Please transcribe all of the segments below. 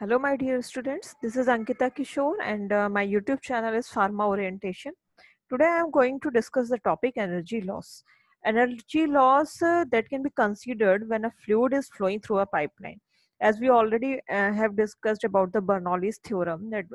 Hello, my dear students. This is Ankita Kishore, and my YouTube channel is Pharma Orientation. Today, I am going to discuss the topic energy loss. Energy loss that can be considered when a fluid is flowing through a pipeline. As we already have discussed about the Bernoulli's theorem, that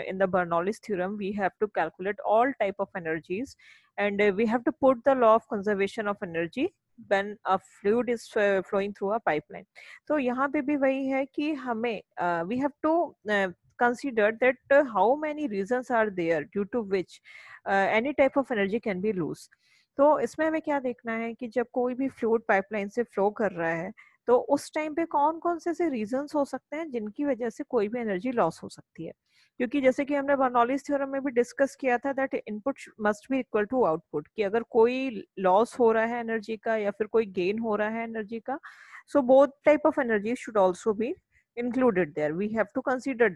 in the Bernoulli's theorem, we have to calculate all type of energies, and we have to put the law of conservation of energy when a fluid is flowing through a pipeline. तो यहाँ पे भी वही है कि हमें we have to consider that how many reasons are there due to which any type of energy can be loose. तो इसमें हमें क्या देखना है कि जब कोई भी फ्लूइड पाइपलाइन से फ्लो कर रहा है तो उस टाइम पे कौन कौन से ऐसे रीजंस हो सकते हैं जिनकी वजह से कोई भी एनर्जी लॉस हो सकती है, क्योंकि जैसे कि हमने बर्नौलीज थ्योरम में भी डिस्कस किया था that input must be equal to output, कि अगर कोई लॉस हो रहा है एनर्जी का या फिर कोई गेन हो रहा है एनर्जी का, so both type of energies should also be included there. We have to consider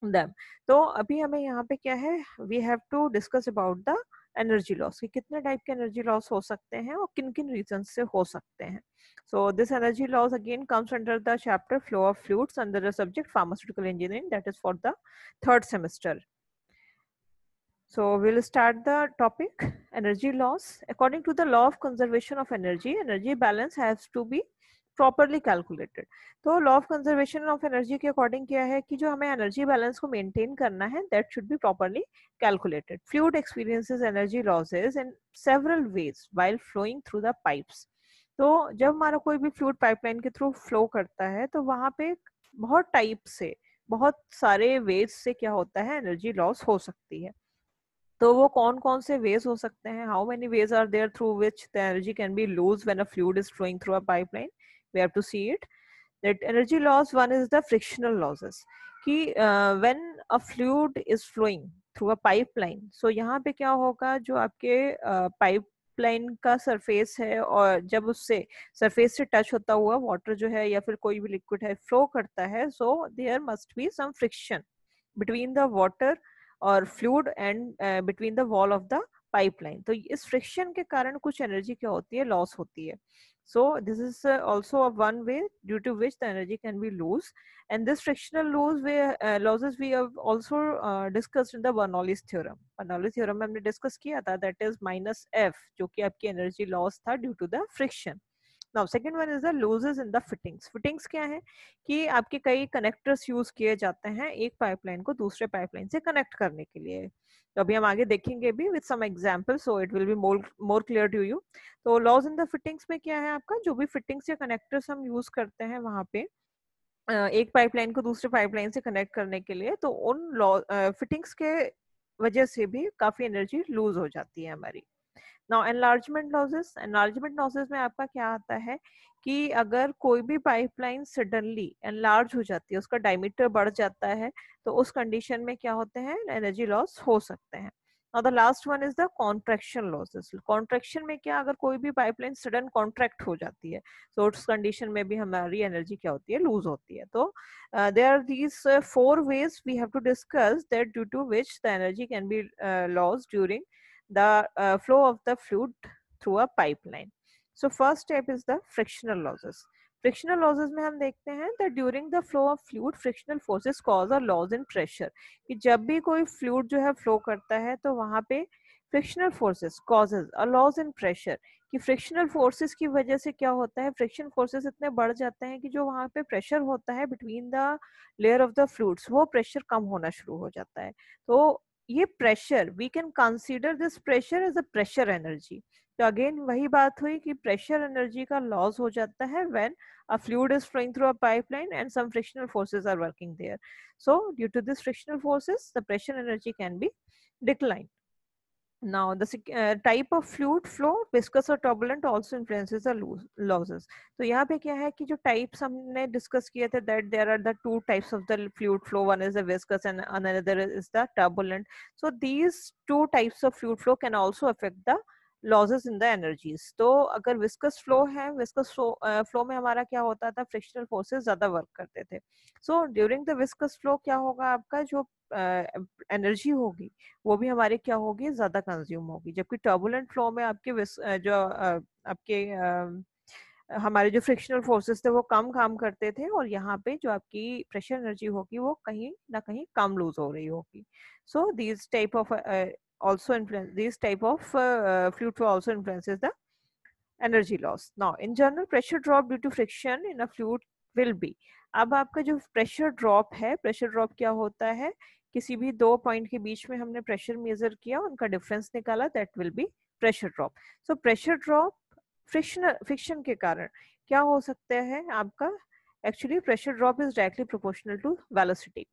them. तो अभी हमें यहाँ पे क्या है, we have to discuss about the energy loss, कि कितने टाइप के एनर्जी लॉस हो सकते हैं और किन किन रीजन से हो सकते हैं. So this energy loss again comes under the chapter flow of fluids under the subject pharmaceutical engineering, that is for the third semester. So we'll start the topic energy loss. According to the law of conservation of energy, energy balance has to be properly calculated. तो law of conservation of energy के according क्या है कि जो हमें energy balance को maintain करना है that should be properly calculated. Fluid experiences energy losses in several ways while flowing through the pipes. तो जब हमारा कोई भी फ्लूइड पाइपलाइन के थ्रू फ्लो करता है तो वहां पे बहुत टाइप से, बहुत सारे वेज से क्या होता है, एनर्जी लॉस हो सकती है. तो वो कौन कौन से वेज हो सकते हैं, how many ways are there through which the energy can be lose when a fluid is flowing through a pipeline. We have to see it that energy loss one is the frictional losses, कि when a fluid is flowing through a pipeline, so यहाँ पे क्या होगा, जो आपके pipeline का surface है और जब उससे सरफेस से टच होता हुआ वाटर जो है या फिर कोई भी लिक्विड है फ्लो करता है, so there must be some friction between the water और fluid and between the wall of the pipeline. तो इस फ्रिक्शन के कारण कुछ एनर्जी क्या होती है, लॉस होती है. So this is also a one way due to which the energy can be loose, and this frictional losses we have also discussed in the Bernoulli's theorem. Bernoulli's theorem में हमने discuss किया था, that is minus F, जो कि आपकी energy loss था due to the friction. Now second one is the losses in the fittings. Fittings क्या है कि आपके कई कनेक्टर्स यूज किए जाते हैं एक पाइपलाइन को दूसरे पाइपलाइन से कनेक्ट करने के लिए. तो अभी हम आगे देखेंगे भी with some example, so it will be more clear to you. तो लॉज इन द फिटिंग्स में क्या है आपका, जो भी फिटिंग्स या कनेक्टर्स हम यूज करते हैं वहां पे एक पाइपलाइन को दूसरे पाइपलाइन से कनेक्ट करने के लिए, तो उन फिटिंग्स के वजह से भी काफी एनर्जी लूज हो जाती है हमारी. नाउ एनलार्जमेंट लॉसेस में आपका क्या आता है कि अगर कोई भी पाइपलाइन सडनली एनलार्ज हो जाती है, उसका डायमीटर बढ़ जाता है, तो उस कंडीशन में क्या होते हैं, एनर्जी लॉस हो सकते हैं. Now the last one is the contraction losses. Contraction में क्या, अगर कोई भी पाइपलाइन सडन कॉन्ट्रैक्ट हो जाती है तो उस कंडीशन में भी हमारी एनर्जी क्या होती है, लूज होती है. तो there are these four ways we have to discuss that due to which the energy can be loss during the flow of the fluid through a pipeline. So first step is the frictional losses. Frictional losses में हम देखते हैं that during the flow of fluid frictional forces cause a loss in pressure, कि जब भी कोई fluid जो है flow करता है तो वहाँ पे frictional forces causes a loss in pressure, कि frictional forces की वजह से क्या होता है, friction forces इतने बढ़ जाते हैं कि जो वहाँ पे pressure होता है between the layer of the fluids, वो pressure कम होना शुरू हो जाता है. तो ये pressure, we can consider this pressure as a pressure energy. तो अगेन वही बात हुई कि प्रेशर एनर्जी का लॉस हो जाता है when a fluid is flowing through a pipeline and some frictional forces are working there. So due to this frictional forces the pressure energy can be decline. Now, the type of fluid flow, viscous और turbulent also influences the losses. तो यहाँ पे क्या है कि जो types हमने discuss किए थे, that there are the two types of the fluid flow. One is the viscous and another is the turbulent. So these two types of fluid flow can also affect the losses in the energies. तो अगर viscous flow है, viscous flow में हमारा क्या होता था, frictional forces ज़्यादा work करते थे. So during the viscous flow क्या होगा, आपका जो एनर्जी होगी वो भी हमारे क्या होगी, ज्यादा कंज्यूम होगी. जबकि टर्बुलेंट फ्लो में आपके जो आपके हमारे जो फ्रिक्शनल फोर्सेस थे वो कम काम करते थे और यहाँ पे जो आपकी प्रेशर एनर्जी होगी वो कहीं ना कहीं कम लूज हो रही होगी. So these type of also influence these type of fluid flow also influences the energy loss. Now in general pressure drop due to friction in a fluid will be. अब आपका जो प्रेशर ड्रॉप है, pressure drop क्या होता है, किसी भी दो पॉइंट के बीच में हमने प्रेशर मेजर किया, उनका डिफरेंस निकाला, that will be pressure drop. So pressure drop friction के कारण क्या हो सकता है आपका, actually pressure drop is directly proportional to velocity.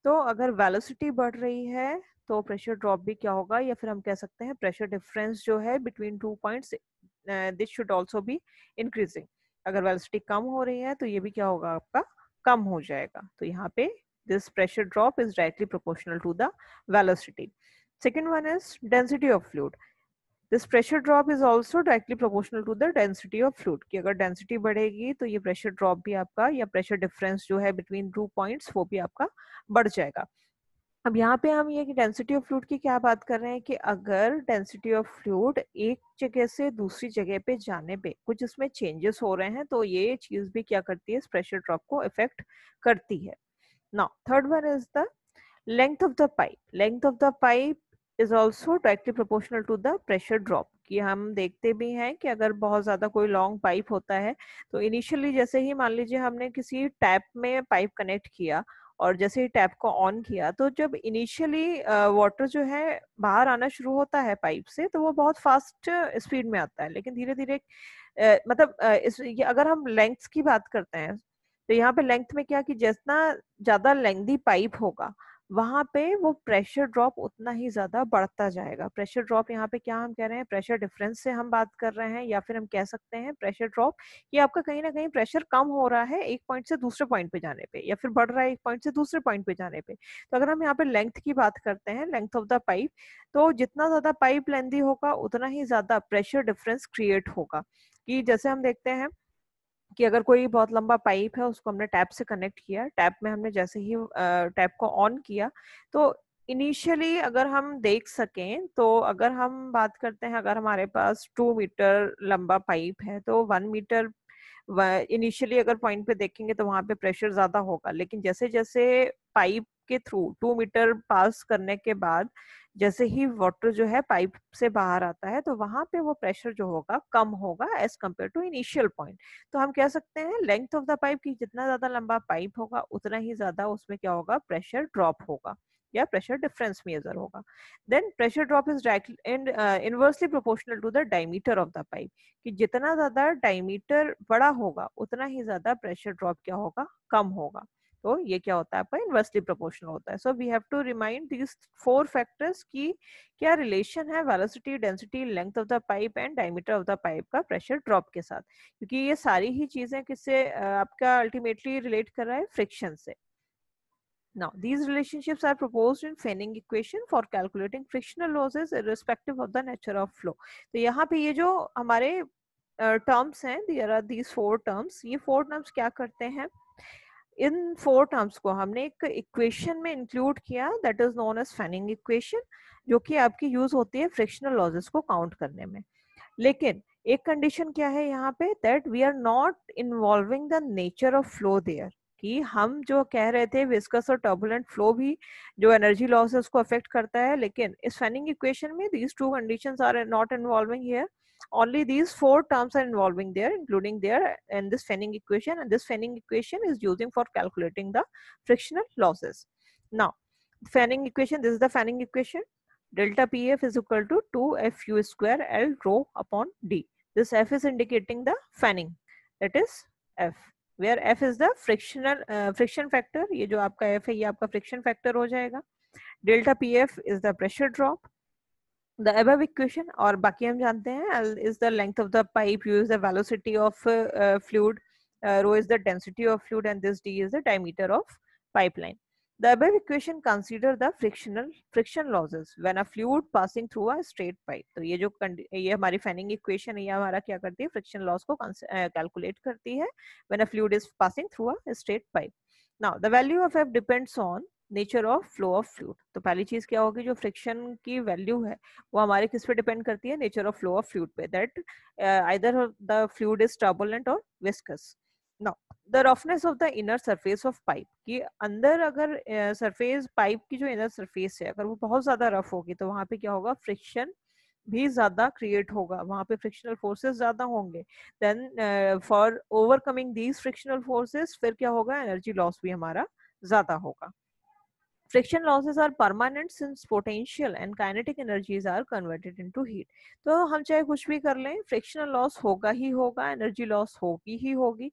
तो अगर वेलोसिटी बढ़ रही है तो प्रेशर ड्रॉप भी क्या होगा, या फिर हम कह सकते हैं प्रेशर डिफरेंस जो है between two points, this should also be increasing. अगर वेलोसिटी कम हो रही है तो ये भी क्या होगा आपका, कम हो जाएगा. तो यहाँ पे this pressure drop is directly proportional to the velocity. Second one is density of fluid. This pressure drop is also directly proportional to the density of fluid. कि अगर density बढ़ेगी तो ये pressure drop भी आपका, या pressure difference जो है between two points वो भी आपका बढ़ जाएगा. अब यहाँ पे हम ये कि डेंसिटी ऑफ फ्लूइड की क्या बात कर रहे हैं कि अगर डेंसिटी ऑफ फ्लूइड एक जगह से दूसरी जगह पे जाने पे कुछ इसमें चेंजेस हो रहे हैं तो ये चीज भी क्या करती है, इस प्रेशर ड्रॉप को इफेक्ट करती है. Now third one is the length of the pipe. Length of the pipe is also directly proportional to the pressure drop. कि हम देखते भी हैं कि अगर बहुत ज्यादा कोई लॉन्ग पाइप होता है तो इनिशियली जैसे ही मान लीजिए हमने किसी टैप में पाइप कनेक्ट किया और जैसे ही टैप को ऑन किया तो जब इनिशियली वाटर जो है बाहर आना शुरू होता है पाइप से तो वो बहुत फास्ट स्पीड में आता है, लेकिन धीरे धीरे मतलब अगर हम लेंथ की बात करते हैं तो यहाँ पे लेंथ में क्या कि जितना ज्यादा लेंथी पाइप होगा वहां पे वो प्रेशर ड्रॉप उतना ही ज्यादा बढ़ता जाएगा. प्रेशर ड्रॉप यहाँ पे क्या हम कह रहे हैं, प्रेशर डिफरेंस से हम बात कर रहे हैं, या फिर हम कह सकते हैं प्रेशर ड्रॉप कि आपका कहीं ना कहीं प्रेशर कम हो रहा है एक पॉइंट से दूसरे पॉइंट पे जाने पे, या फिर बढ़ रहा है एक पॉइंट से दूसरे पॉइंट पे जाने पे. तो अगर हम यहाँ पे लेंथ की बात करते हैं, लेंथ ऑफ द पाइप, तो जितना ज्यादा पाइप लेंथी होगा उतना ही ज्यादा प्रेशर डिफरेंस क्रिएट होगा. कि जैसे हम देखते हैं कि अगर कोई बहुत लंबा पाइप है उसको हमने टैप से कनेक्ट किया, टैप में हमने जैसे ही टैप को ऑन किया तो इनिशियली अगर हम देख सकें तो अगर हम बात करते हैं, अगर हमारे पास 2 मीटर लंबा पाइप है तो 1 मीटर इनिशियली अगर पॉइंट पे देखेंगे तो वहां पे प्रेशर ज्यादा होगा, लेकिन जैसे जैसे पाइप के थ्रू 2 मीटर पास करने के बाद जैसे ही वाटर जो है पाइप से बाहर आता है तो वहां पे वो प्रेशर जो होगा कम होगा as compare to initial point. तो हम कह सकते हैं लेंथ ऑफ द पाइप की जितना ज्यादा लंबा पाइप होगा उतना ही ज्यादा उसमें क्या होगा, प्रेशर ड्रॉप होगा या प्रेशर डिफरेंस मेजर होगा. Then pressure drop is directly and inversely proportional to the diameter of the pipe. कि जितना ज्यादा डायमीटर बड़ा होगा उतना ही ज्यादा प्रेशर ड्रॉप क्या होगा, कम होगा. तो ये क्या होता है आपका, इनवर्सली प्रोपोर्शनल होता है. So we have to remind these 4 factors की क्या रिलेशन है velocity, density, length of the pipe and diameter of the pipe का प्रेशर ड्रॉप के साथ, क्योंकि ये सारी ही चीजें किससे आपका अल्टीमेटली रिलेट कर रहा है, फ्रिक्शन से. Now, these relationships are proposed in Fanning equation for calculating frictional losses irrespective of the nature of flow. तो यहाँ पे ये जो हमारे टर्म्स हैं, there are these 4 terms. ये 4 terms क्या करते हैं, इन 4 टर्म्स को हमने एक इक्वेशन में इंक्लूड किया that is known as Fanning equation, जो कि आपकी यूज होती है फ्रिक्शनल लॉसेस को काउंट करने में. लेकिन एक कंडीशन क्या है यहाँ पे, that we are not involving the nature of flow there. कि हम जो कह रहे थे विस्कस और टर्बुलेंट फ्लो भी जो एनर्जी लॉस है उसको अफेक्ट करता है, लेकिन इस फैनिंग इक्वेशन में these 2 conditions are not involving here. Only these 4 terms are involving there, including there in this Fanning equation, and this Fanning equation is using for calculating the frictional losses. Now, Fanning equation, this is the Fanning equation. Delta PF is equal to 2FU square L rho upon D. This F is indicating the fanning, that is F, where F is the friction factor. ये जो आपका F है ये आपका friction factor हो जाएगा. Delta PF is the pressure drop. The above equation और बाकी हम जानते हैं L is the length of the pipe, U is the velocity of fluid, rho is the density of fluid, and this D is the diameter of pipeline. The above equation consider the friction losses when a fluid passing through a straight pipe. तो ये हमारी fanning equation ये हमारा क्या करती है, friction loss को calculate करती है when a fluid is passing through a straight pipe. Now the value of F depends on nature of flow of fluid. तो पहली चीज क्या होगी, जो फ्रिक्शन की वैल्यू है वो हमारे किस पे डिपेंड करती है, nature of flow of fluid पे, that either the fluid is turbulent और viscous. Now the roughness of the inner surface of pipe, कि अंदर अगर सरफेस पाइप की जो इनर सरफेस है अगर वो बहुत ज्यादा रफ होगी तो वहां पे क्या होगा, फ्रिक्शन भी ज्यादा क्रिएट होगा, वहां पे फ्रिक्शनल फोर्सेस ज्यादा होंगे। Then for overcoming these frictional forces फिर क्या होगा, एनर्जी लॉस भी हमारा ज्यादा होगा। Friction losses are permanent since potential and kinetic energies are converted into heat. तो हम चाहे कुछ भी कर लें, फ्रिक्शनल लॉस होगा ही होगा, एनर्जी लॉस होगी ही होगी।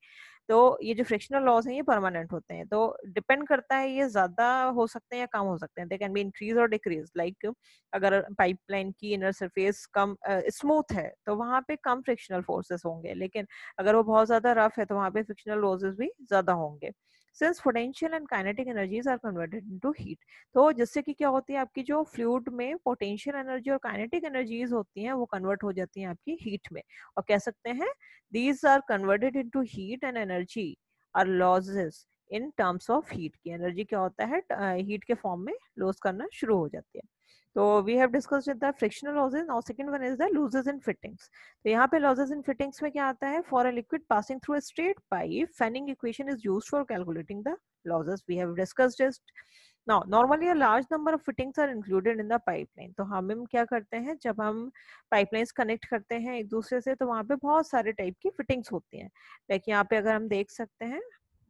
तो ये जो फ्रिक्शनल लॉस हैं ये परमानेंट होते हैं, तो डिपेंड करता है ये ज्यादा हो सकते हैं या कम हो सकते हैं। दे कैन बी इंक्रीज और डिक्रीज, लाइक अगर पाइपलाइन की इनर सरफेस कम स्मूथ है तो वहां पे कम फ्रिक्शनल फोर्सेस होंगे, लेकिन अगर वो बहुत ज्यादा रफ है तो वहां पे फ्रिक्शनल लॉसेस भी ज्यादा होंगे। Since potential and kinetic energies are converted into heat, तो जिससे कि क्या होती है, आपकी जो फ्लूइड में पोटेंशियल एनर्जी और काइनेटिक एनर्जीज होती हैं वो कन्वर्ट हो जाती हैं आपकी हीट में, और कह सकते हैं these are converted into heat and energy are losses in terms of heat. की एनर्जी क्या होता है, हीट के फॉर्म में लॉस करना शुरू हो जाती है। तो we have discussed the frictional losses. Now second one is the losses in fittings. तो यहाँ पे लॉसेस इन फिटिंग्स में क्या आता है, for a liquid passing through a straight pipe fanning equation is used for calculating the losses. We have discussed it. Now normally a large number of fittings are included in the pipeline. तो हम क्या करते हैं, जब हम pipelines connect करते हैं एक दूसरे से तो वहाँ पे बहुत सारे टाइप की फिटिंग्स होती हैं। लाइक यहाँ पे अगर हम देख सकते हैं,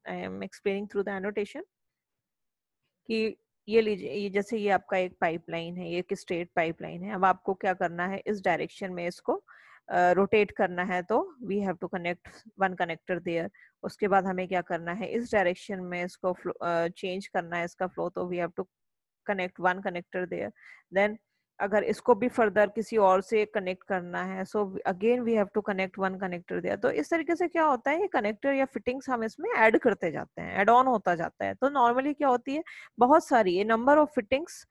I am explaining through the annotation, कि ये लीजिए, ये जैसे ये आपका एक पाइपलाइन है, ये एक स्ट्रेट पाइपलाइन है। अब आपको क्या करना है, इस डायरेक्शन में इसको रोटेट करना है, तो we have to connect one connector there. उसके बाद हमें क्या करना है, इस डायरेक्शन में इसको चेंज करना है इसका फ्लो, तो we have to connect one connector there. Then अगर इसको भी फर्दर किसी और से कनेक्ट करना है, so again we have to connect one connector there. तो इस तरीके से क्या होता है, ये कनेक्टर या फिटिंग्स हम इसमें ऐड करते जाते हैं, ऐड ऑन होता जाता है। तो नॉर्मली क्या होती है, बहुत सारी ये number of fittings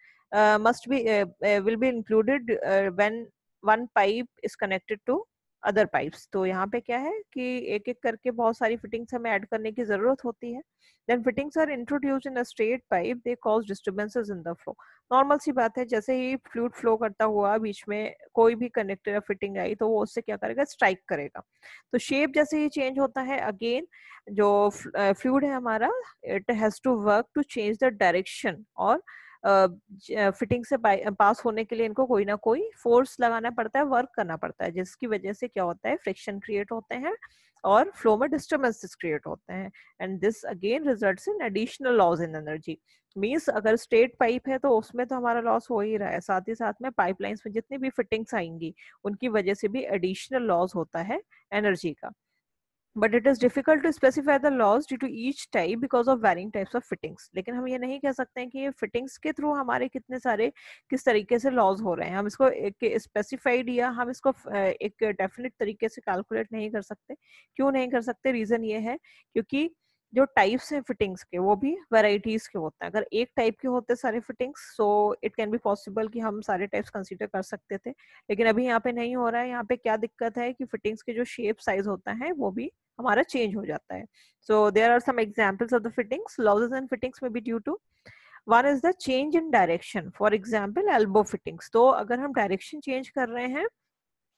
must be will be included when one pipe is connected to other pipes. तो यहाँ पे क्या है कि एक एक करके बहुत सारी फिटिंग्स हमें ऐड करने की जरूरत होती है। Then fittings are introduced in a straight pipe, they cause disturbances in the flow. Normal सी बात है, जैसे ही फ्लूइड फ्लो करता हुआ बीच में कोई भी कनेक्टर या फिटिंग आई तो वो उससे क्या करेगा, स्ट्राइक करेगा। तो शेप जैसे ही चेंज होता है, अगेन जो फ्लूइड है हमारा, it has to work to change the direction, और फिटिंग से पास होने के लिए इनको कोई ना कोई फोर्स लगाना पड़ता है, वर्क करना पड़ता है, जिसकी वजह से क्या होता है, फ्रिक्शन क्रिएट होते हैं और फ्लो में डिस्टर्बेंसेस क्रिएट होते हैं। And this again results in additional loss in energy. Means अगर स्ट्रेट पाइप है तो उसमें तो हमारा लॉस हो ही रहा है, साथ ही साथ में पाइपलाइंस में जितनी भी फिटिंग्स आएंगी उनकी वजह से भी एडिशनल लॉस होता है एनर्जी का। But it is difficult to specify the loss due to each type because of varying types of fittings. लेकिन हम ये नहीं कह सकते हैं कि ये फिटिंग्स के थ्रू हमारे कितने सारे किस तरीके से लॉस हो रहे हैं, हम इसको एक स्पेसिफाइड या हम इसको एक डेफिनेट तरीके से कैलकुलेट नहीं कर सकते। क्यों नहीं कर सकते, रीजन ये है क्योंकि जो टाइप्स हैं फिटिंग्स के वो भी वेराइटीज के होते हैं। अगर एक टाइप के होते सारे fittings, so it can be possible कि हम सारे टाइप्स कंसीडर कर सकते थे, लेकिन अभी यहाँ पे नहीं हो रहा है। यहाँ पे क्या दिक्कत है कि फिटिंग्स के जो शेप साइज होता है वो भी हमारा चेंज हो जाता है। So there are some examples of the fittings. Losses in fittings में be due to, one is the change in direction, for example elbow fittings. तो अगर हम डायरेक्शन चेंज कर रहे हैं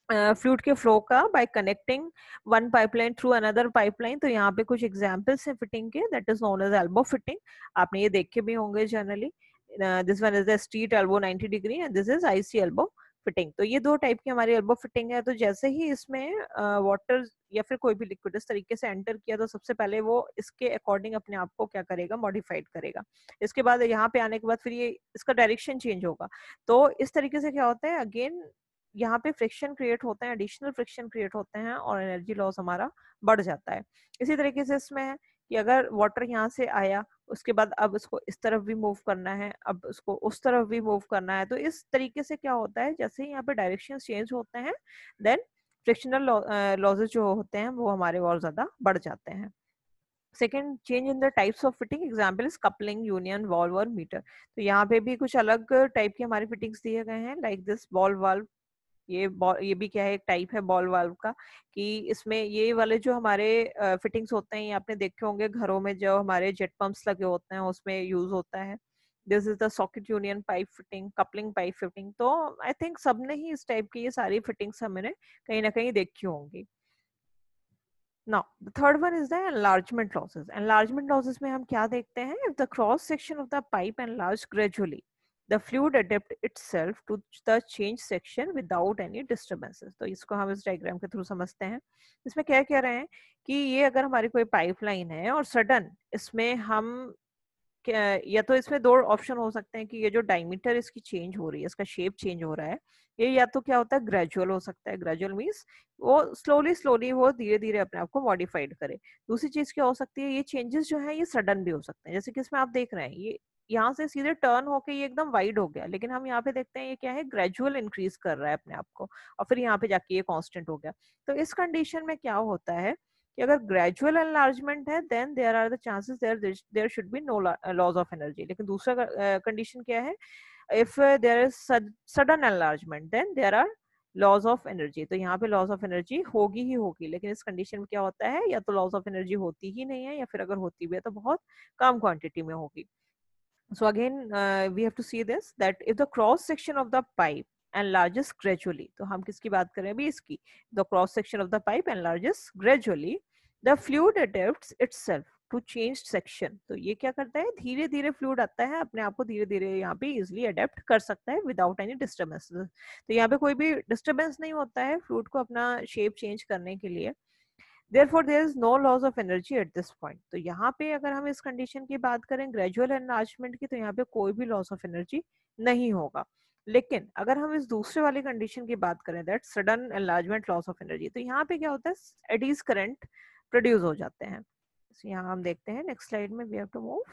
फ्लूइड के फ्लो का by connecting one pipeline through another pipeline, तो यहाँ पे कुछ एग्जांपल्स हैं फिटिंग के, that is known as elbow fitting. आपने ये देखे भी होंगे generally. This one is the street elbow 90 degree and this is IC elbow fitting. तो ये दो टाइप की हमारी एल्बो फिटिंग है। तो जैसे ही इसमें वाटर या फिर कोई भी लिक्विड इस तरीके से एंटर किया तो सबसे पहले वो इसके अकॉर्डिंग अपने आप को क्या करेगा, मॉडिफाइड करेगा। इसके बाद यहाँ पे आने के बाद फिर ये इसका डायरेक्शन चेंज होगा। तो इस तरीके से क्या होता है, अगेन यहाँ पे फ्रिक्शन क्रिएट होते हैं, एडिशनल फ्रिक्शन क्रिएट होते हैं और एनर्जी लॉस हमारा बढ़ जाता है। इसी तरीके से इसमें है कि अगर वाटर यहाँ से आया, उसके बाद अब इसको इस तरफ भी मूव करना है, अब उसको उस तरफ भी मूव करना है, तो इस तरीके से क्या होता है, जैसे ही यहाँ पे डायरेक्शन चेंज होते हैं देन फ्रिक्शनल लॉसेज जो होते हैं वो हमारे और ज्यादा बढ़ जाते हैं। Second, change in the types of fitting, example is coupling, union, valve और मीटर। तो यहाँ पे भी कुछ अलग टाइप के हमारे फिटिंग्स दिए गए हैं, लाइक दिस बॉल वाल्व। ये भी क्या है, एक टाइप है बॉल वाल्व का, कि इसमें ये वाले जो हमारे फिटिंग्स होते हैं, ये आपने देखे होंगे घरों में जो हमारे जेट पंप्स लगे होते हैं उसमें यूज होता है। This is the socket union pipe fitting, coupling pipe fitting. तो आई थिंक सबने ही इस टाइप की ये सारी फिटिंग्स हमने कहीं ना कहीं देखी होंगी। Now, the third one is the enlargement losses. Enlargement losses में हम क्या देखते हैं? If the cross section of the pipe enlarge gradually, the fluid adapt itself to the change section without any disturbances. तो इसको हम इस डायग्राम के थ्रू समझते हैं। इसमें क्या कह रहे हैं कि ये अगर हमारी कोई पाइपलाइन है और सडन इसमें हम या तो इसमें दो ऑप्शन हो सकते हैं कि ये जो डायमीटर इसकी चेंज हो रही है, इसका शेप चेंज हो रहा है, ये या तो क्या होता है ग्रेजुअल हो सकता है। ग्रेजुअल मीन्स वो स्लोली स्लोली वो धीरे धीरे अपने आप को मॉडिफाइड करे। दूसरी चीज क्या हो सकती है, ये चेंजेस जो है ये सडन भी हो सकते हैं। जैसे कि इसमें आप देख रहे हैं ये यहाँ से सीधे टर्न होके ये एकदम वाइड हो गया, लेकिन हम यहाँ पे देखते हैं ये क्या है, ग्रेजुअल इंक्रीज कर रहा है अपने आप को, और फिर यहाँ पे जाके ये कांस्टेंट हो गया। तो इस कंडीशन में क्या होता है कि अगर ग्रेजुअल एनलार्जमेंट है then there are the chances there should be no loss of energy. लेकिन दूसरा कंडीशन क्या है, if there is sudden enlargement then there are loss of energy. तो यहाँ पे लॉस ऑफ एनर्जी होगी ही होगी, लेकिन इस कंडीशन में क्या होता है, या तो लॉस ऑफ एनर्जी होती ही नहीं है, या फिर अगर होती भी है तो बहुत कम क्वांटिटी में होगी। So again, we have to see this that if the cross section of the pipe enlarges gradually, तो हम किसकी बात कर रहे हैं अभी, इसकी। The cross section of the pipe enlarges gradually, the fluid adapts itself to changed section। तो ये क्या करता है, धीरे धीरे फ्लूइड आता है, अपने आप को धीरे धीरे यहाँ पे इजिली अडेप्ट कर सकता है विदाउट एनी डिस्टर्बेंस। तो यहाँ पे कोई भी डिस्टर्बेंस नहीं होता है फ्लूइड को अपना शेप चेंज करने के लिए। Therefore, there is no loss of energy at this point। तो यहाँ पे अगर हम इस कंडीशन की बात करें ग्रेजुअल एनलार्जमेंट की, तो यहाँ पे कोई भी लॉस ऑफ एनर्जी नहीं होगा। लेकिन अगर हम इस दूसरे वाली कंडीशन की बात करें that sudden enlargement loss of energy, तो यहाँ पे क्या होता है, एडीज करंट प्रोड्यूस हो जाते हैं। so, यहाँ हम देखते हैं नेक्स्ट स्लाइड में, वी हैव टू मूव।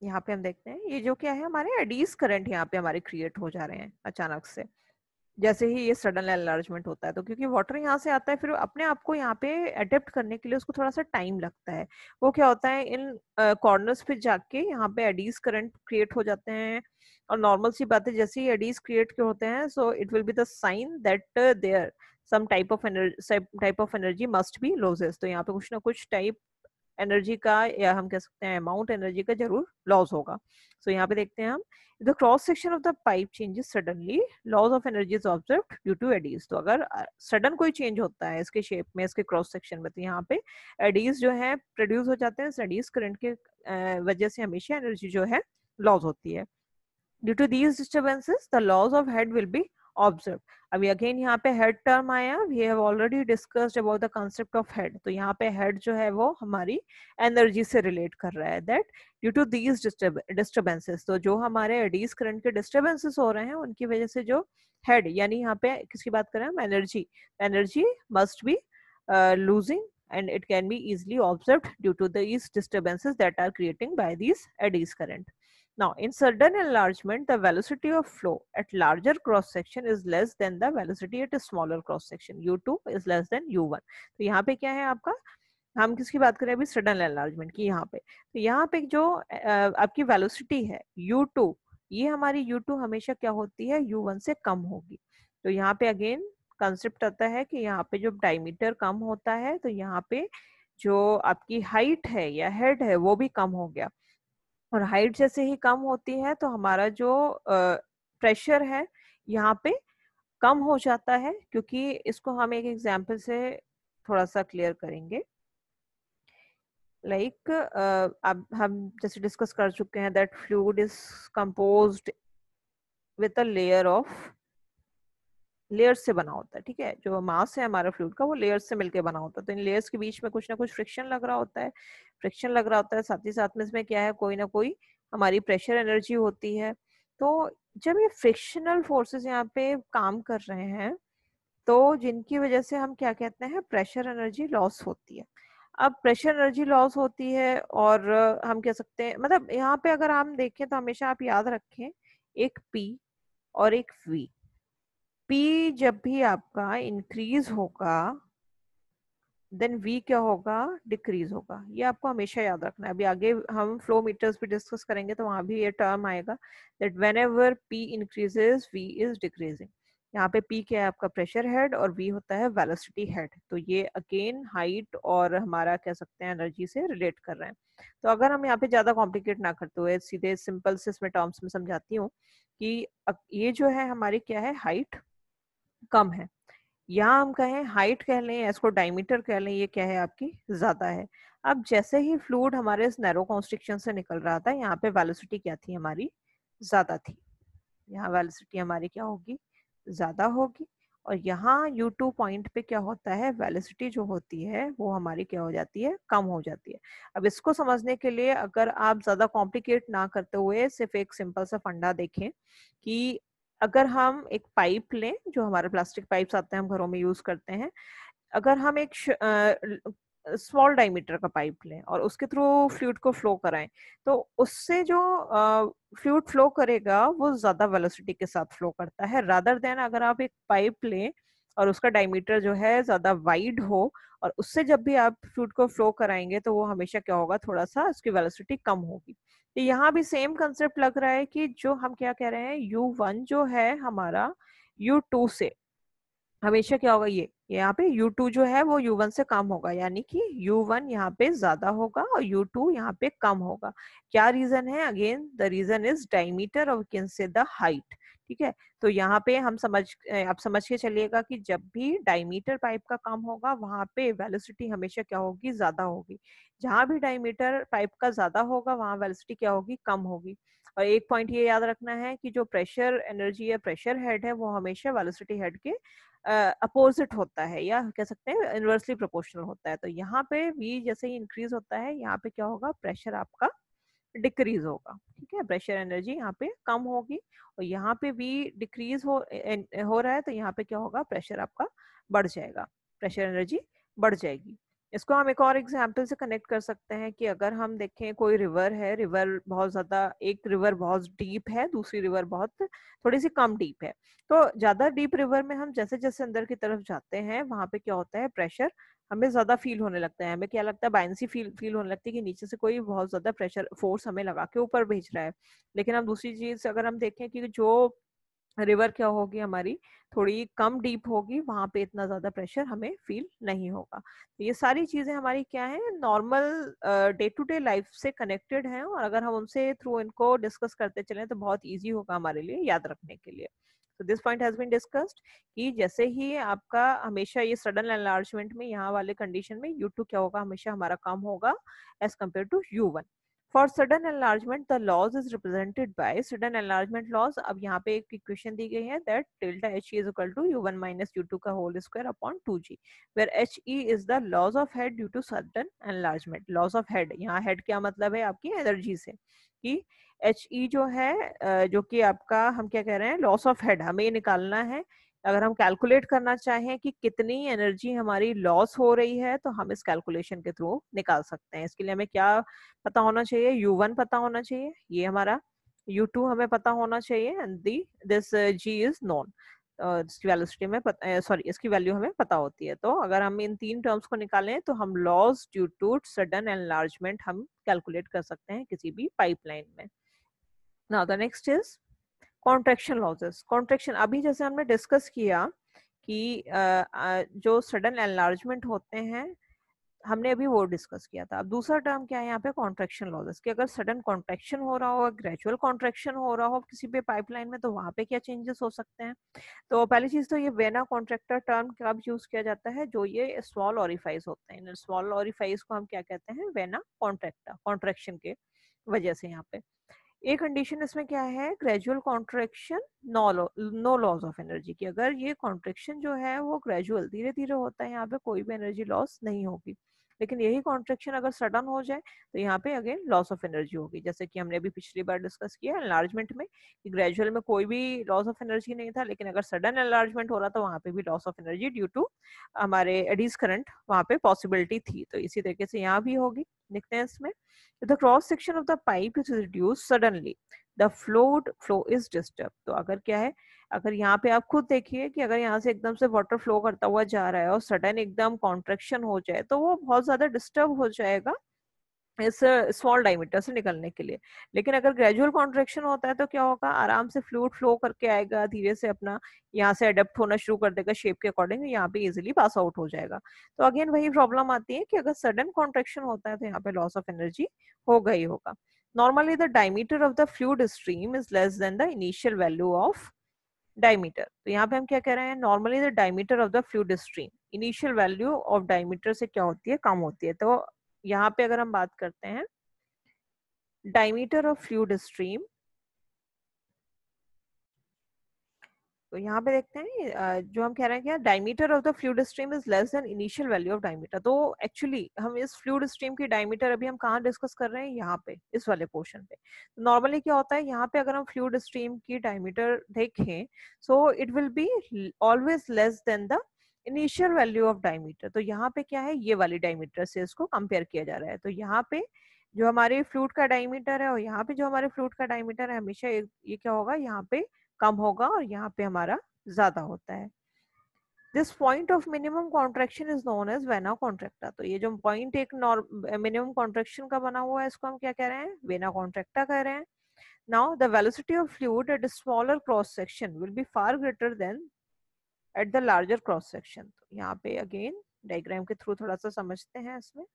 यहाँ पे हम देखते हैं ये जो क्या है, हमारे एडीज करंट यहाँ पे हमारे क्रिएट हो जा रहे हैं अचानक से जैसे ही ये सडन एनलार्जमेंट होता है। तो क्योंकि वाटर यहाँ से आता है, फिर अपने आप को यहाँ पे अडेप्ट करने के लिए उसको थोड़ा सा टाइम लगता है। वो क्या होता है, इन कॉर्नर्स पे जाके यहाँ पे एडीज करंट क्रिएट हो जाते हैं। और नॉर्मल सी बात है, जैसे ही एडीज क्रिएट होते हैं, so it will be the sign that there some type of energy must be losses. तो यहाँ पे कुछ ना कुछ टाइप एनर्जी का, या हम कह सकते हैं अमाउंट एनर्जी का जरूर लॉस होगा। सो यहाँ पे देखते हैं हम, the cross section of the pipe changes suddenly, loss of energy is observed due to eddies. तो अगर सडन कोई चेंज होता है इसके शेप में, इसके क्रॉस सेक्शन में, तो यहाँ पे एडीज जो है प्रोड्यूस हो जाते हैं। एडीज करंट के वजह से हमेशा एनर्जी जो है लॉस होती है। Due to these disturbances the loss of head will be observe. अभी अगेन यहाँ पे हेड टर्म आया, we have already discussed about the concept of head. तो यहाँ पे हेड जो है वो हमारी एनर्जी से रिलेट कर रहा है, that due to these disturbances. तो जो हमारे एडीज करंट के डिस्टर्बेंसेस हो रहे हैं उनकी वजह से जो हेड, यानी यहाँ पे किसकी बात कर रहे हैं हम, energy must be losing and it can be easily observed due to these disturbances that are creating by these eddies current. Now, in sudden enlargement, the velocity of flow at larger cross section is less than the velocity at a smaller cross section. U2 is less than U1. तो यहाँ पे क्या है आपका, हम किसकी बात करें अभी, सडन एनलार्जमेंट की। यहाँ पे तो यहाँ पे जो आपकी वेलोसिटी है U2, ये हमारी U2 हमेशा क्या होती है, U1 से कम होगी। तो यहाँ पे अगेन कंसेप्ट आता है कि यहाँ पे जो डायमीटर कम होता है, तो यहाँ पे जो आपकी हाइट है या हेड है वो भी कम हो गया। और हाइट जैसे ही कम होती है तो हमारा जो प्रेशर है यहाँ पे कम हो जाता है। क्योंकि इसको हम एक एग्जांपल से थोड़ा सा क्लियर करेंगे। लाइक अब हम जैसे डिस्कस कर चुके हैं that fluid is composed with a layers से बना होता है। ठीक है, जो मास है हमारा फ्लूइड का वो लेयर्स से मिलके बना होता है। तो इन लेयर्स के बीच में कुछ ना कुछ फ्रिक्शन लग रहा होता है, साथ ही साथ में इसमें क्या है, कोई ना कोई हमारी प्रेशर एनर्जी होती है। तो जब ये फ्रिक्शनल फोर्सेस यहाँ पे काम कर रहे हैं, तो जिनकी वजह से हम क्या कहते हैं, प्रेशर एनर्जी लॉस होती है। अब प्रेशर एनर्जी लॉस होती है, और हम कह सकते हैं, मतलब यहाँ पे अगर हम देखें तो हमेशा आप याद रखें एक P और एक V। P जब भी आपका इंक्रीज होगा देन V क्या होगा, डिक्रीज होगा। ये आपको हमेशा याद रखना है। अभी आगे हम फ्लो मीटर्स भी डिस्कस करेंगे तो वहां भी ये टर्म आएगा that whenever P increases V is decreasing. यहाँ पे P क्या है आपका प्रेशर हेड और V होता है वेलोसिटी हेड। तो ये अगेन हाइट और हमारा कह सकते हैं एनर्जी से रिलेट कर रहे हैं। तो अगर हम यहाँ पे ज्यादा कॉम्प्लिकेट ना करते हुए सीधे सिंपल से इसमें टर्म्स में समझाती हूँ कि ये जो है हमारी क्या है, हाइट कम है, यहाँ हम कहें हाइट कह लें, इसको डायमीटर कह लें, ये क्या है आपकी ज्यादा है। अब जैसे ही फ्लूइड हमारे इस नैरो कॉन्स्ट्रिक्शन से निकल रहा था, यहाँ पे वेलोसिटी क्या थी हमारी, ज्यादा थी। यहाँ वेलोसिटी हमारी क्या होगी, ज्यादा होगी। और यहाँ U2 पॉइंट पे क्या होता है, वेलोसिटी जो होती है वो हमारी क्या हो जाती है, कम हो जाती है। अब इसको समझने के लिए अगर आप ज्यादा कॉम्प्लिकेट ना करते हुए सिर्फ एक सिंपल सा फंडा देखें कि अगर हम एक पाइप लें, जो हमारे प्लास्टिक पाइप्स आते हैं हम घरों में यूज करते हैं, अगर हम एक स्मॉल डायमीटर का पाइप लें और उसके थ्रू फ्लूइड को फ्लो कराएं, तो उससे जो फ्लूइड फ्लो करेगा वो ज्यादा वेलोसिटी के साथ फ्लो करता है, रादर देन अगर आप एक पाइप लें और उसका डायमीटर जो है ज्यादा वाइड हो और उससे जब भी आप फ्लूइड को फ्लो कराएंगे तो वो हमेशा क्या होगा, थोड़ा सा उसकी वेलोसिटी कम होगी। तो यहाँ भी सेम कंसेप्ट लग रहा है कि जो हम क्या कह रहे हैं, U1 जो है हमारा U2 से हमेशा क्या होगा, ये यहाँ पे U2 जो है वो U1 से कम होगा, यानी कि U1 यहाँ पे ज्यादा होगा और U2 यहाँ पे कम होगा। क्या रीजन है, again the reason is diameter और कैन से द हाइट। ठीक है, तो यहाँ पे हम आप समझ के चलिएगा कि जब भी डायमीटर पाइप का कम होगा वहां पे वेलोसिटी हमेशा क्या होगी, ज्यादा होगी। जहां भी डायमीटर पाइप का ज्यादा होगा वहां वेलोसिटी क्या होगी, कम होगी। और एक पॉइंट ये याद रखना है कि जो प्रेशर एनर्जी या प्रेशर हेड है वो हमेशा वेलोसिटी हेड के अपोजिट होता है, या कह सकते हैं इनवर्सली प्रोपोर्शनल होता है। तो यहाँ पे V जैसे ही इंक्रीज होता है, यहाँ पे क्या होगा, प्रेशर आपका डिक्रीज होगा। ठीक है, प्रेशर एनर्जी यहाँ पे कम होगी और यहाँ पे V डिक्रीज हो रहा है, तो यहाँ पे क्या होगा, प्रेशर आपका बढ़ जाएगा, प्रेशर एनर्जी बढ़ जाएगी। इसको हम एक और एग्जाम्पल से कनेक्ट कर सकते हैं कि अगर हम देखें कोई रिवर है, रिवर बहुत ज्यादा, एक रिवर बहुत डीप है, दूसरी रिवर बहुत थोड़ी सी कम डीप है। तो ज्यादा डीप रिवर में हम जैसे जैसे अंदर की तरफ जाते हैं वहां पे क्या होता है, प्रेशर हमें ज्यादा फील होने लगता है। हमें क्या लगता है, बायंसी फील होने लगती है कि नीचे से कोई बहुत ज्यादा प्रेशर फोर्स हमें लगा के ऊपर भेज रहा है। लेकिन हम दूसरी चीज अगर हम देखें कि जो रिवर क्या होगी हमारी, थोड़ी कम डीप होगी, वहां पे इतना ज्यादा प्रेशर हमें फील नहीं होगा। तो ये सारी चीजें हमारी क्या है, normal day to day life से कनेक्टेड हैं और अगर हम उनसे थ्रू इनको डिस्कस करते चलें तो बहुत इजी होगा हमारे लिए याद रखने के लिए। तो this point has been discussed कि जैसे ही आपका हमेशा ये सडन एनलार्जमेंट में यहाँ वाले कंडीशन में U2 क्या होगा, हमेशा हमारा कम होगा as compare to U1। For sudden enlargement the loss is represented by sudden enlargement loss. अब यहाँ पे एक इक्वेशन दी गई है that delta He is equal to U1 minus U2 का whole square upon 2G, where He is the loss of head due to sudden enlargement. Loss of head, यहाँ head क्या मतलब है, आपकी एनर्जी से, कि He जो है जो कि आपका हम क्या कह रहे हैं, लॉस ऑफ हेड हमें ये निकालना है। अगर हम कैलकुलेट करना चाहें कि कितनी एनर्जी हमारी लॉस हो रही है तो हम इस कैलकुलेशन के थ्रू निकाल सकते हैं। इसके लिए हमें क्या पता होना चाहिए, U1 पता होना चाहिए, ये हमारा U2 हमें पता होना चाहिए and this G is known. इसकी वेलोसिटी में सॉरी इसकी वैल्यू हमें पता होती है। तो अगर हम इन तीन टर्म्स को निकालें तो हम loss due to sudden enlargement हम कैलकुलेट कर सकते हैं किसी भी पाइपलाइन में। Now the next is contraction losses. Contraction अभी जैसे हमने डिस्कस किया कि जो सडन एनलार्जमेंट होते हैं हमने अभी वो डिस्कस किया था। अब दूसरा टर्म क्या है यहाँ पे, कॉन्ट्रैक्शन लॉसेस, कि अगर सडन कॉन्ट्रैक्शन हो रहा हो, ग्रेजुअल कॉन्ट्रैक्शन हो रहा हो किसी भी पाइपलाइन में, तो वहां पे क्या चेंजेस हो सकते हैं। तो पहली चीज तो ये वेना कॉन्ट्रैक्टर टर्म कब यूज किया जाता है, जो ये स्मॉल ओरिफाइस होते हैं, स्मॉल ओरिफाइस को हम क्या कहते हैं, वेना कॉन्ट्रैक्टर, कॉन्ट्रैक्शन के वजह से। यहाँ पे एक कंडीशन इसमें क्या है, gradual contraction, no loss of energy, की अगर ये कॉन्ट्रैक्शन जो है वो ग्रेजुअल धीरे धीरे होता है, यहाँ पे कोई भी एनर्जी लॉस नहीं होगी। लेकिन यही कॉन्ट्रैक्शन अगर सडन हो जाए तो यहाँ पे अगेन लॉस ऑफ एनर्जी होगी, जैसे कि हमने अभी पिछली बार डिस्कस किया एनलार्जमेंट में कि ग्रेजुअल में कोई भी लॉस ऑफ एनर्जी नहीं था, लेकिन अगर सडन एनलार्जमेंट हो रहा तो वहाँ पे भी loss of energy due to हमारे एडीज करंट वहाँ पे पॉसिबिलिटी थी। तो इसी तरीके से यहाँ भी होगी। देखते हैं इसमें, the cross section of the pipe is reduced suddenly, the flow is disturbed। तो अगर क्या है, अगर यहाँ पे आप खुद देखिए कि अगर यहाँ से एकदम से वाटर फ्लो करता हुआ जा रहा है और सडन एकदम कॉन्ट्रैक्शन हो जाए तो वो बहुत ज्यादा डिस्टर्ब हो जाएगा इस स्मॉल डायमीटर से निकलने के लिए। लेकिन अगर ग्रेजुअल कॉन्ट्रैक्शन होता है तो क्या होगा, आराम से फ्लूइड फ्लो करके आएगा, धीरे से अपना यहाँ से अडेप्ट होना शुरू कर देगा शेप के अकॉर्डिंग, यहाँ पे इजिली पास आउट हो जाएगा। तो अगेन वही प्रॉब्लम आती है कि अगर सडन कॉन्ट्रैक्शन होता है तो यहाँ पे लॉस ऑफ एनर्जी होगा ही होगा। Normally the diameter of the fluid stream is less than the initial value of diameter. तो यहाँ पे हम क्या कह रहे हैं, normally the diameter of the fluid stream, initial value of diameter से क्या होती है, कम होती है। तो यहाँ पे अगर हम बात करते हैं डायमीटर ऑफ फ्लूइड स्ट्रीम, तो यहाँ पे देखते हैं जो हम कह रहे हैं क्या, diameter of the fluid stream is less than initial value of diameter. तो एक्चुअली हम इस फ्लूइड स्ट्रीम की डायमीटर अभी हम कहाँ डिस्कस कर रहे हैं, यहाँ पे इस वाले पोर्शन पे। नॉर्मली क्या होता है, यहाँ पे अगर हम फ्लूइड स्ट्रीम की डायमीटर देखें, सो it will be always less than the initial value of diameter. तो यहाँ पे क्या है, ये वाली डायमीटर से इसको कंपेयर किया जा रहा है। तो यहाँ पे जो हमारे फ्लूइड का डायमीटर है और यहाँ पे जो हमारे फ्लूइड का डायमीटर है, हमेशा ये क्या होगा, यहाँ पे कम होगा और यहाँ पे हमारा ज्यादा होता है। This point of minimum contraction is known as vena contracta. तो ये जो पॉइंट एक मिनिमम कॉन्ट्रैक्शन का बना हुआ है, इसको हम क्या कह रहे हैं, वेना कॉन्ट्रैक्टा कह रहे हैं। Now the velocity of fluid at smaller cross section will be far greater than at the larger cross section. तो यहाँ पे अगेन डायग्राम के थ्रू थोड़ा सा समझते हैं इसमें।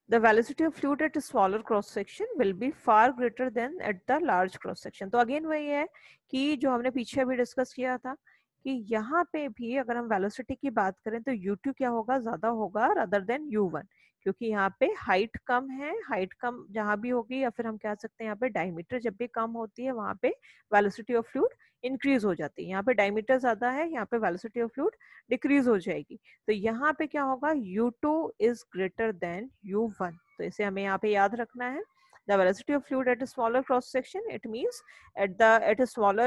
The velocity of fluid at a smaller cross section will be far greater than at the large cross section। तो अगेन वही है कि जो हमने पीछे भी डिस्कस किया था कि यहाँ पे भी अगर हम वेलोसिटी की बात करें तो u2 क्या होगा, ज्यादा होगा rather than u1, क्योंकि यहाँ पे हाइट कम है। हाइट कम जहाँ भी होगी, या फिर हम कह सकते हैं यहाँ पे डायमीटर जब भी कम होती है वहां पे वेलोसिटी ऑफ फ्लूइड इंक्रीज हो जाती है। यहाँ पे डायमीटर ज्यादा है, यहाँ पे वेलोसिटी ऑफ फ्लूइड डिक्रीज हो जाएगी। तो यहाँ पे क्या होगा, u2 is greater than u1। तो इसे हमें यहाँ पे याद रखना है। The velocity of fluid at a smaller cross section, it means at a smaller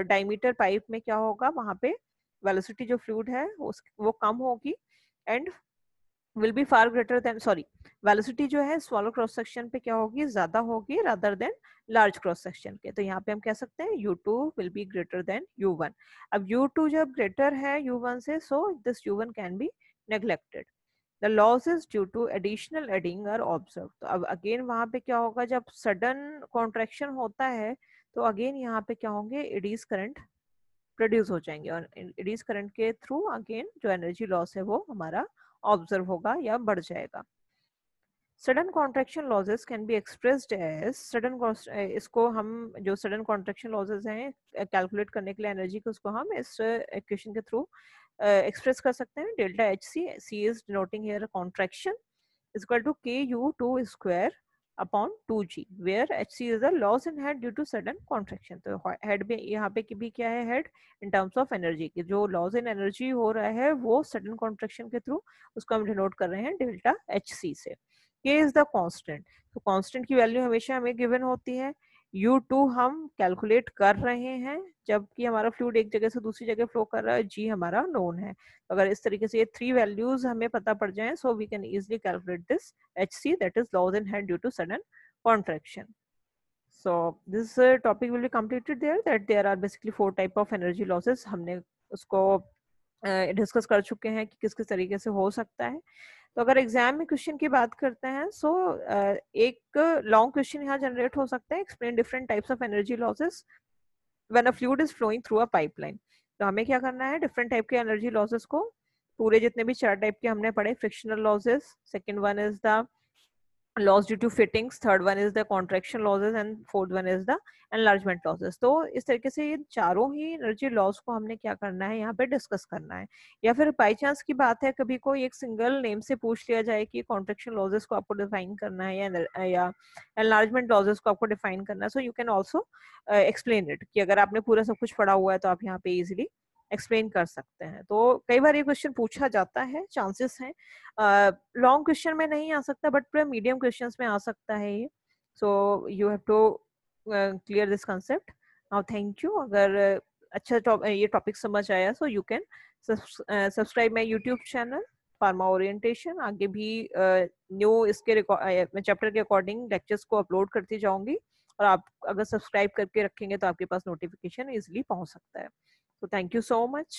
diameter pipe में क्या होगा, वहां पे velocity जो fluid है वो कम होगी and will be far greater than, sorry, velocity जो है smaller cross section पे क्या होगी, ज्यादा होगी rather than large cross section के। तो यहाँ पे हम कह सकते हैं u2 will be greater than u1। अब u2 जब greater है u1 से, so this u1 can be neglected। The losses due to additional adding are observed। तो अब अगेन वहां पे क्या होगा, जब सडन कॉन्ट्रैक्शन होता है तो अगेन यहाँ पे क्या होंगे, एडीज करंट प्रोड्यूस हो जाएंगे और एडीज करंट के थ्रू अगेन जो एनर्जी लॉस है वो हमारा ऑब्जर्व होगा या बढ़ जाएगा। Sudden contraction losses can be expressed as sudden, इसको हम जो सडन कॉन्ट्रैक्शन लॉसेस हैं कैलकुलेट करने के लिए एनर्जी को, उसको हम इस इक्वेशन के थ्रू एक्सप्रेस कर सकते हैं। Delta H C is denoting here contraction is equal to ku2 square upon 2g where hc is the loss in head due to sudden contraction। तो हेड में यहाँ पे भी क्या है, head in terms of energy की जो loss in energy हो रहा है वो सडन कॉन्ट्रैक्शन के थ्रू उसको हम डिनोट कर रहे हैं डेल्टा एच सी से। k इज द कांस्टेंट, तो कांस्टेंट की वैल्यू हमेशा हमें गिवन होती है। u2 हम कैलकुलेट कर रहे हैं जबकि हमारा फ्लूइड एक जगह से दूसरी जगह फ्लो कर रहा है, g हमारा नोन है। अगर इस तरीके से ये 3 वैल्यूज हमें पता पड़ जाएं, so we can easily calculate this hc, that is loss in head due to sudden contraction। so this topic will be completed there, that there are basically 4 type of energy losses। हमने उसको discuss कर चुके हैं कि किस किस तरीके से हो सकता है। तो अगर एग्जाम में क्वेश्चन की बात करते हैं, सो एक लॉन्ग क्वेश्चन यहाँ जनरेट हो सकता है, explain different types of energy losses when a fluid is flowing through a pipeline. तो हमें क्या करना है, डिफरेंट टाइप के एनर्जी लॉसेस को, पूरे जितने भी 4 टाइप के हमने पढ़े, frictional losses, second one is the loss due to fittings, third one is the contraction losses and fourth one is the enlargement losses. तो इस तरीके से ये चारों ही एनर्जी लॉस को हमने क्या करना है, यहाँ पे डिस्कस करना है। या फिर बाई चांस की बात है कभी कोई एक सिंगल नेम से पूछ लिया जाए कि कॉन्ट्रैक्शन लॉसेस को आपको डिफाइन करना है या एनलार्जमेंट लॉसेस को आपको डिफाइन करना है, सो you can also explain it, कि अगर आपने पूरा सब कुछ पढ़ा हुआ है तो आप यहाँ पे इजिली एक्सप्लेन कर सकते हैं। तो कई बार ये क्वेश्चन पूछा जाता है, चांसेस हैं, लॉन्ग क्वेश्चन में नहीं आ सकता बट पूरे मीडियम क्वेश्चंस में आ सकता है ये। So you have to clear this concept. Now thank you. अगर अच्छा ये टॉपिक समझ आया, so you can subscribe my YouTube channel pharma orientation. आगे भी न्यू इसके चैप्टर के अकॉर्डिंग लेक्चर्स को अपलोड करती जाऊंगी, और आप अगर सब्सक्राइब करके रखेंगे तो आपके पास नोटिफिकेशन इजिली पहुंच सकता है। So thank you so much.